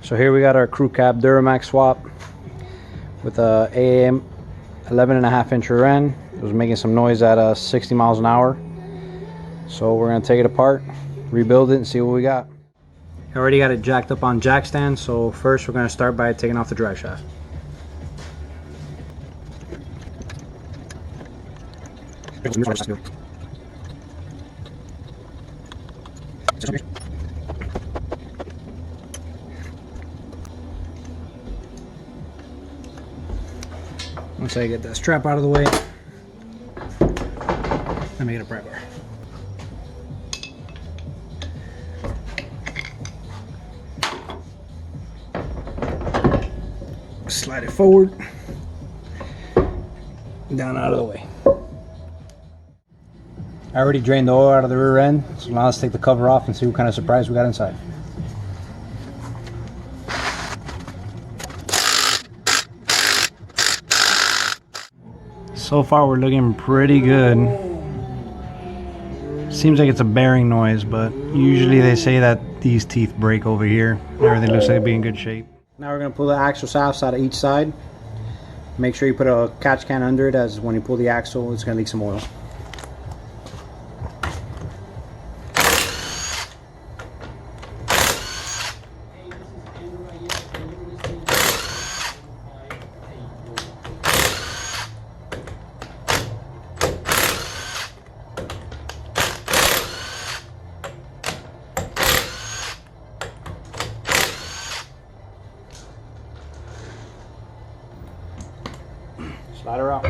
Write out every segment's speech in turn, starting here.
So here we got our crew cab duramax swap with a AAM 11.5-inch rear end. It was making some noise at 60 miles an hour. So we're going to take it apart, rebuild it, and see what we got. I already got it jacked up on jack stands, so first we're going to start by taking off the drive shaft. Once I get that strap out of the way, let me get a pry bar. Slide it forward, down out of the way. I already drained the oil out of the rear end, so now let's take the cover off and see what kind of surprise we got inside. So far we're looking pretty good. Seems like it's a bearing noise, but usually they say that these teeth break over here. Everything looks like it'll be in good shape. Now we're going to pull the axle shafts out of each side. Make sure you put a catch can under it, as when you pull the axle it's going to leak some oil. Slide her out.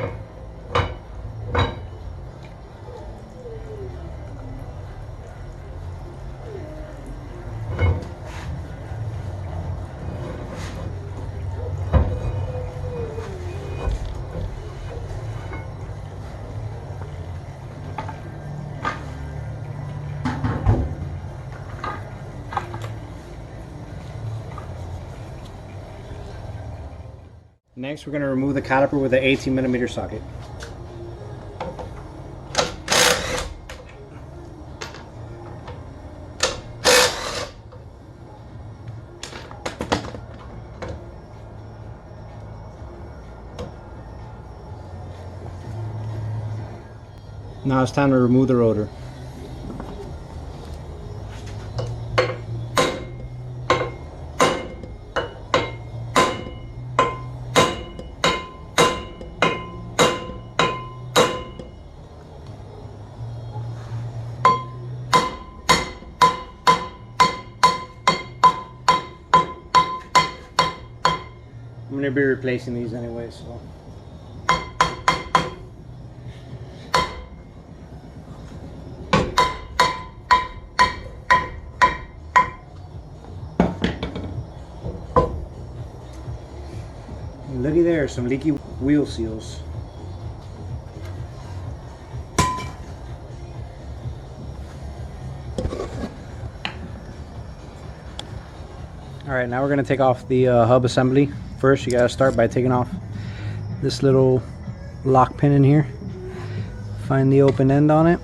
Next, we're going to remove the caliper with an 18mm socket. Now it's time to remove the rotor. I'm going to be replacing these anyway, so. Looky there, some leaky wheel seals. Alright, now we're going to take off the hub assembly. First, you got to start by taking off this little lock pin in here. Find the open end on it.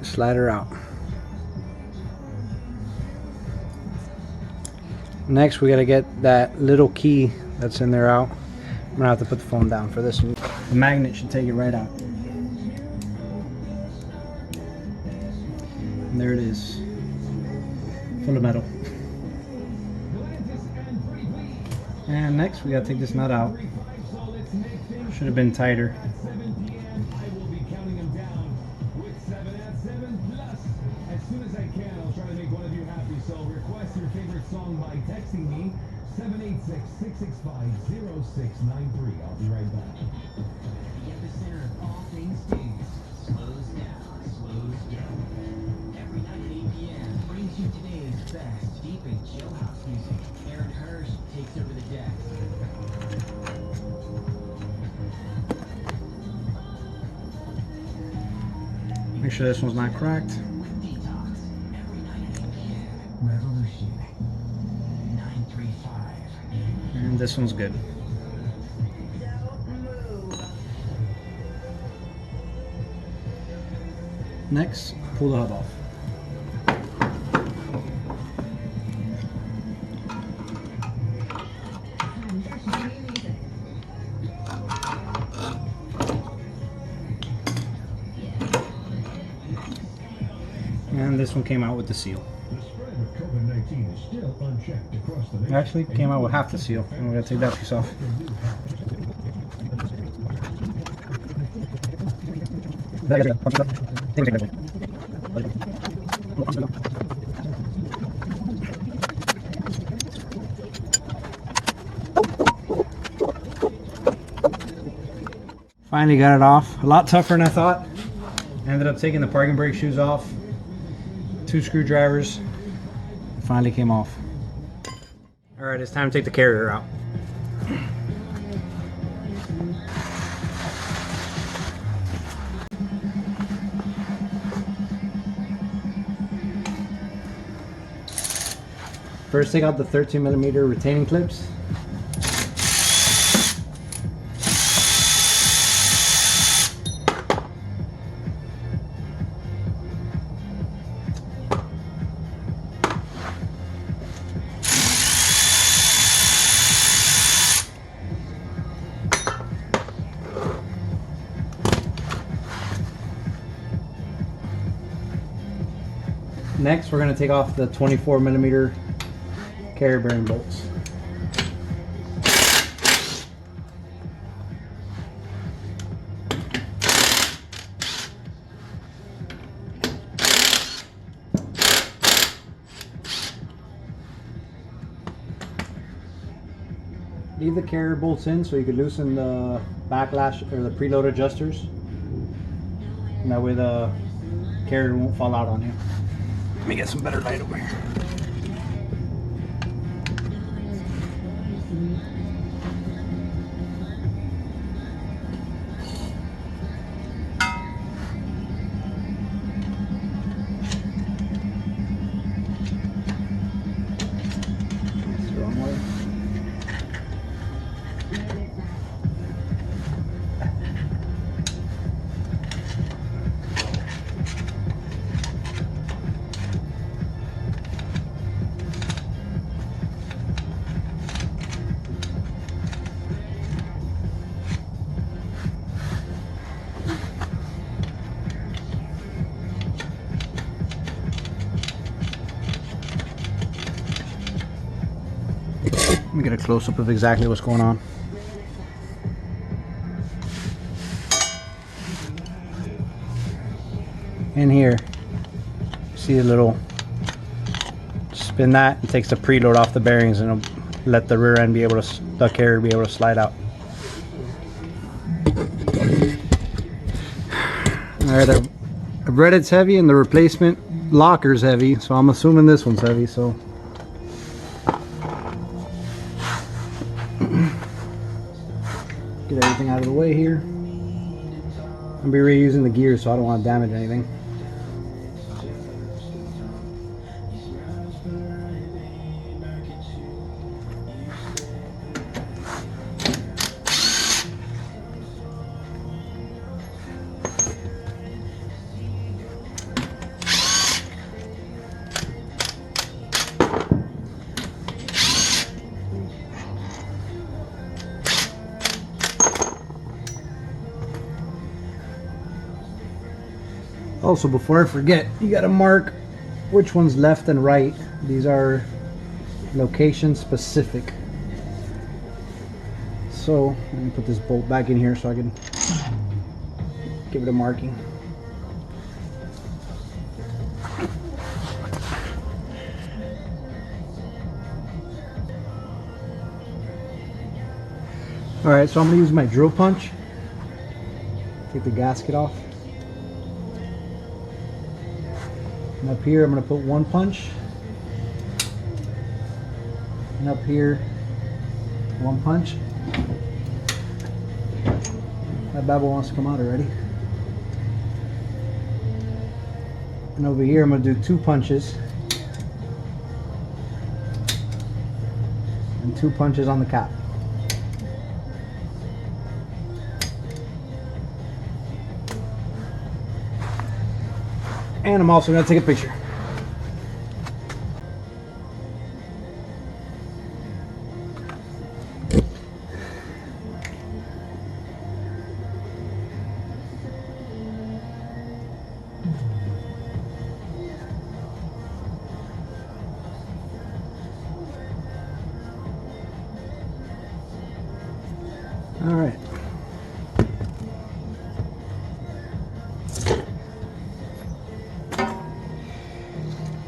Slide her out. Next, we got to get that little key that's in there out. I'm going to have to put the phone down for this one. The magnet should take it right out. And there it is, full of metal. And next we gotta take this nut out. Should have been tighter. As soon as I can, I'll try to make one of you happy. So request your favorite song by texting me 786-665-0693. I'll be right back. The epicenter of all things news slows down, slows down. Every night at 8 p.m. brings you today's best deep and chill house music. Aaron Hirsch takes over the deck. Make sure this one's not cracked. Detox every night at 8 p.m. Revolution 935. And this one's good. Next, pull the hub off. And this one came out with the seal. Actually, came out with half the seal. And we're gonna take that piece off. Finally got it off. A lot tougher than I thought. Ended up taking the parking brake shoes off. 2 screwdrivers. It finally came off. Alright, it's time to take the carrier out. First, take out the 13mm retaining clips. Next, we're going to take off the 24mm carrier bearing bolts. Leave the carrier bolts in so you can loosen the backlash or the preload adjusters, and that way the carrier won't fall out on you. Let me get some better light over here. That's the wrong way. Let me get a close-up of exactly what's going on. In here, see a little, spin that, it takes the preload off the bearings and it'll let the rear end be able to, the carrier be able to slide out. Alright, I've read it's heavy and the replacement locker's heavy, so I'm assuming this one's heavy, so. Get everything out of the way here. I'll be reusing the gears, so I don't want to damage anything. Also, before I forget, you gotta mark which one's left and right. These are location specific. So, let me put this bolt back in here so I can give it a marking. Alright, so I'm gonna use my drill punch. Take the gasket off. And up here I'm going to put 1 punch, and up here 1 punch. That bad boy wants to come out already. And over here I'm going to do 2 punches and 2 punches on the cap. And I'm also gonna take a picture. All right.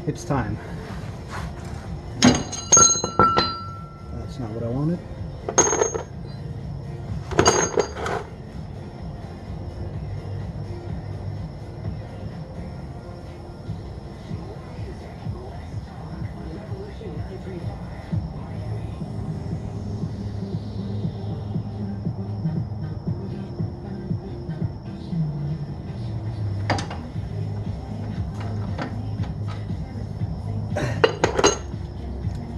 It's time. That's not what I wanted.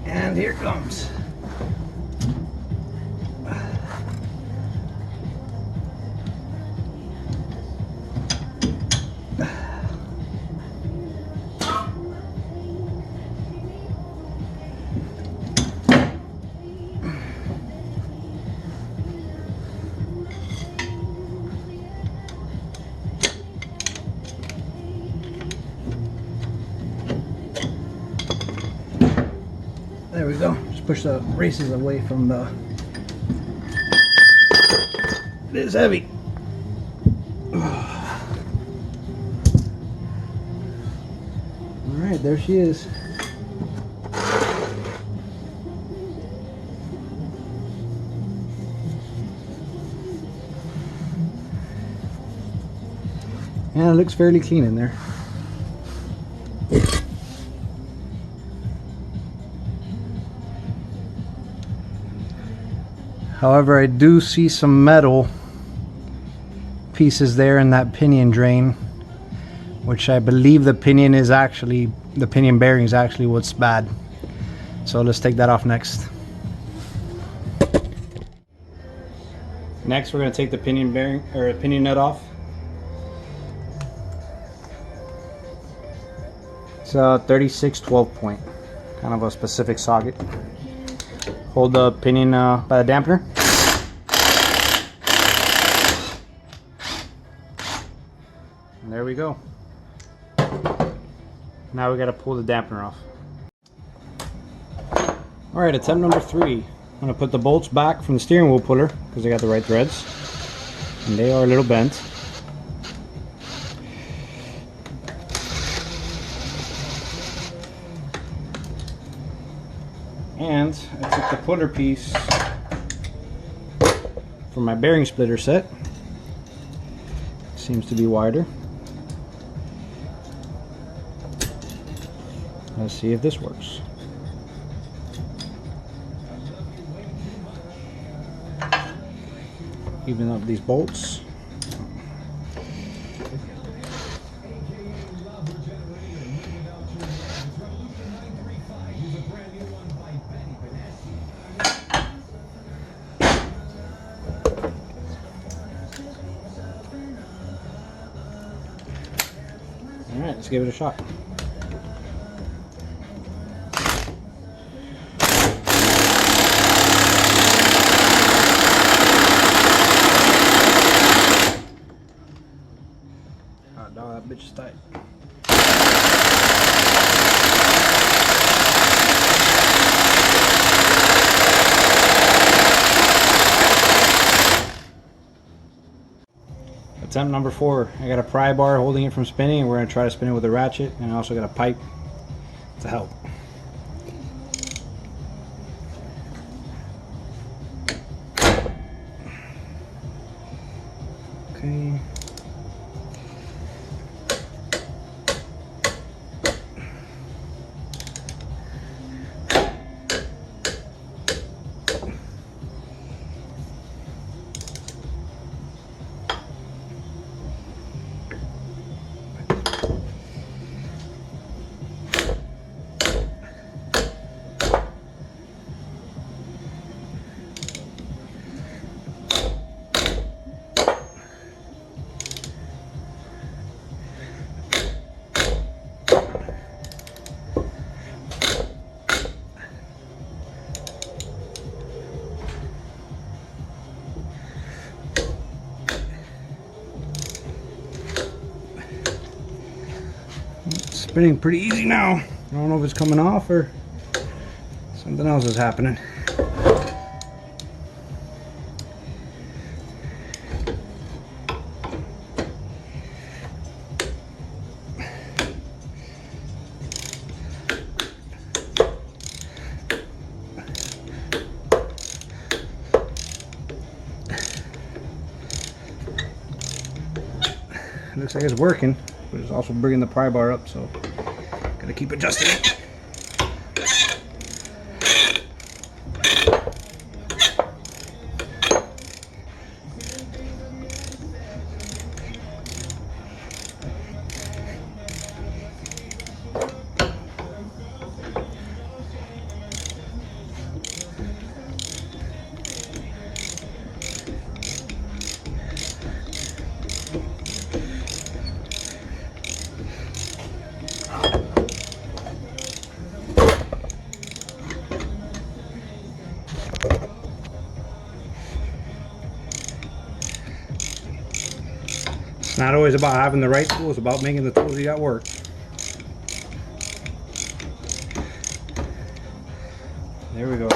And here it comes. There we go. Just push the braces away from the. It is heavy. All right, there she is. And it looks fairly clean in there. However, I do see some metal pieces there in that pinion drain, which I believe the pinion bearing is actually what's bad. So let's take that off next. Next, we're going to take the pinion bearing or pinion nut off. It's a 36 12 point, kind of a specific socket. Hold the pinion by the dampener. And there we go. Now we got to pull the dampener off. Alright, attempt number 3. I'm going to put the bolts back from the steering wheel puller because they got the right threads. And they are a little bent. And I took the puller piece from my bearing splitter set. Seems to be wider. Let's see if this works. Even up these bolts. Alright, let's give it a shot. Oh, dog, that bitch is tight. Attempt number 4. I got a pry bar holding it from spinning, and we're going to try to spin it with a ratchet, and I also got a pipe to help. Okay. spinning pretty easy now. I don't know if it's coming off or something else is happening. It looks like it's working, but it's also bringing the pry bar up, so gotta keep adjusting it. It's not always about having the right tool, it's about making the tools you got work. There we go.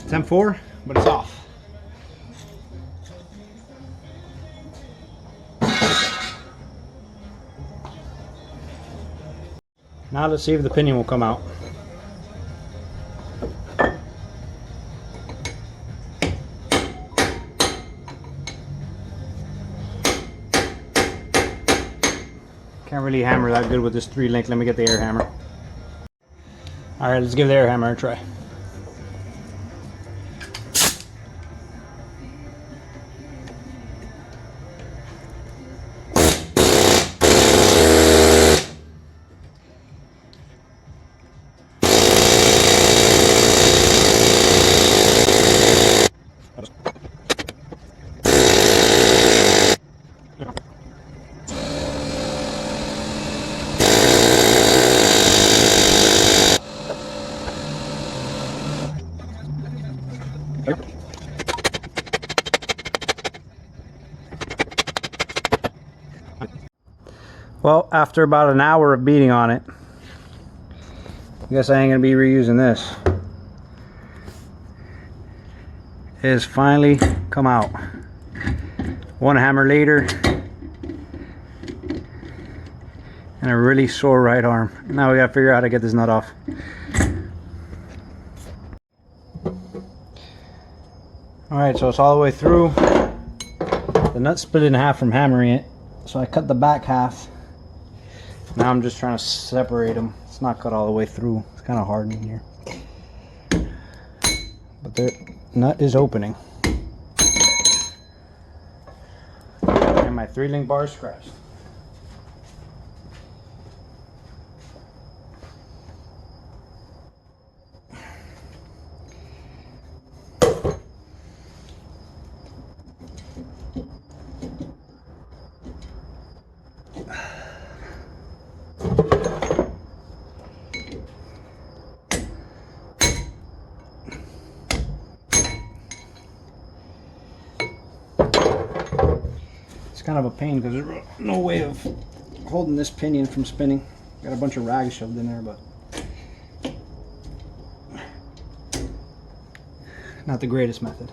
It's M4, but it's off. Now let's see if the pinion will come out. Can't really hammer that good with this 3-link. Let me get the air hammer. Alright, let's give the air hammer a try. Well, after about an hour of beating on it, I guess I ain't gonna be reusing this. It has finally come out. One hammer later, and a really sore right arm. Now we gotta figure out how to get this nut off. Alright, so it's all the way through. The nut split in half from hammering it, so I cut the back half. Now I'm just trying to separate them. It's not cut all the way through. It's kind of hard in here. But the nut is opening. And my 3-link bar is scratched. It's kind of a pain because there's no way of holding this pinion from spinning. Got a bunch of rags shoved in there, but not the greatest method.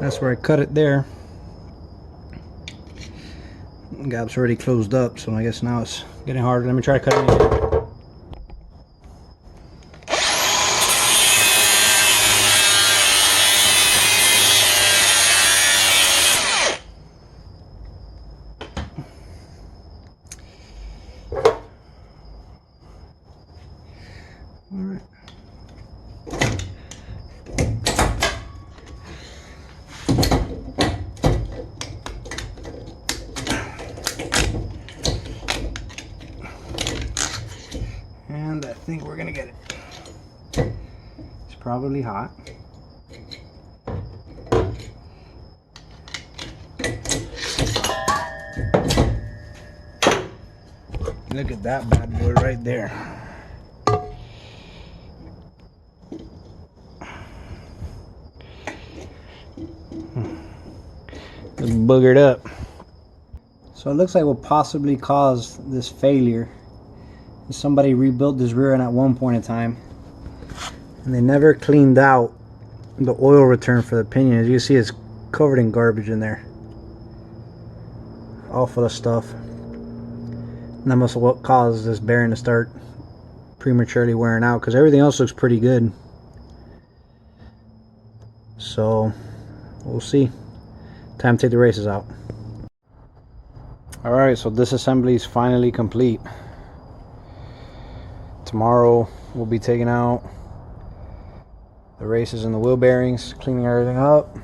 That's where I cut it there. The gap's already closed up, so I guess now it's getting harder. Let me try to cut it again. Alright. And I think we're gonna get it. It's probably hot. Look at that bad boy right there. It's boogered up. So it looks like what possibly caused this failure is somebody rebuilt this rear end at one point in time, and they never cleaned out the oil return for the pinion. As you can see, it's covered in garbage in there, all full of stuff. And that must have what caused this bearing to start prematurely wearing out, because everything else looks pretty good. So we'll see. Time to take the races out. Alright, so disassembly is finally complete. Tomorrow we'll be taking out the races and the wheel bearings, cleaning everything up.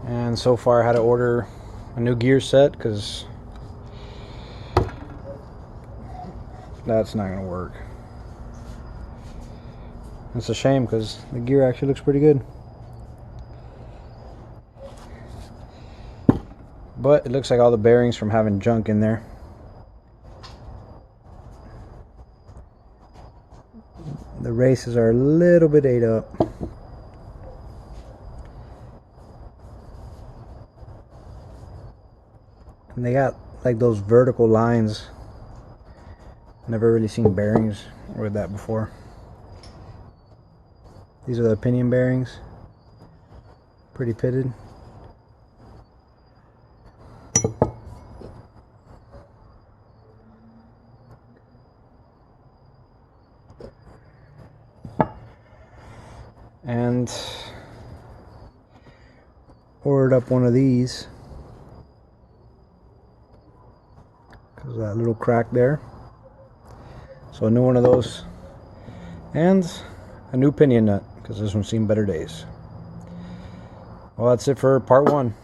And so far I had to order a new gear set because that's not gonna work. It's a shame because the gear actually looks pretty good. But it looks like all the bearings from having junk in there. The races are a little bit ate up. And they got like those vertical lines. Never really seen bearings with that before. These are the pinion bearings. Pretty pitted. And ordered up one of these because of that little crack there. So a new one of those, and a new pinion nut because this one's seen better days. Well, that's it for part one.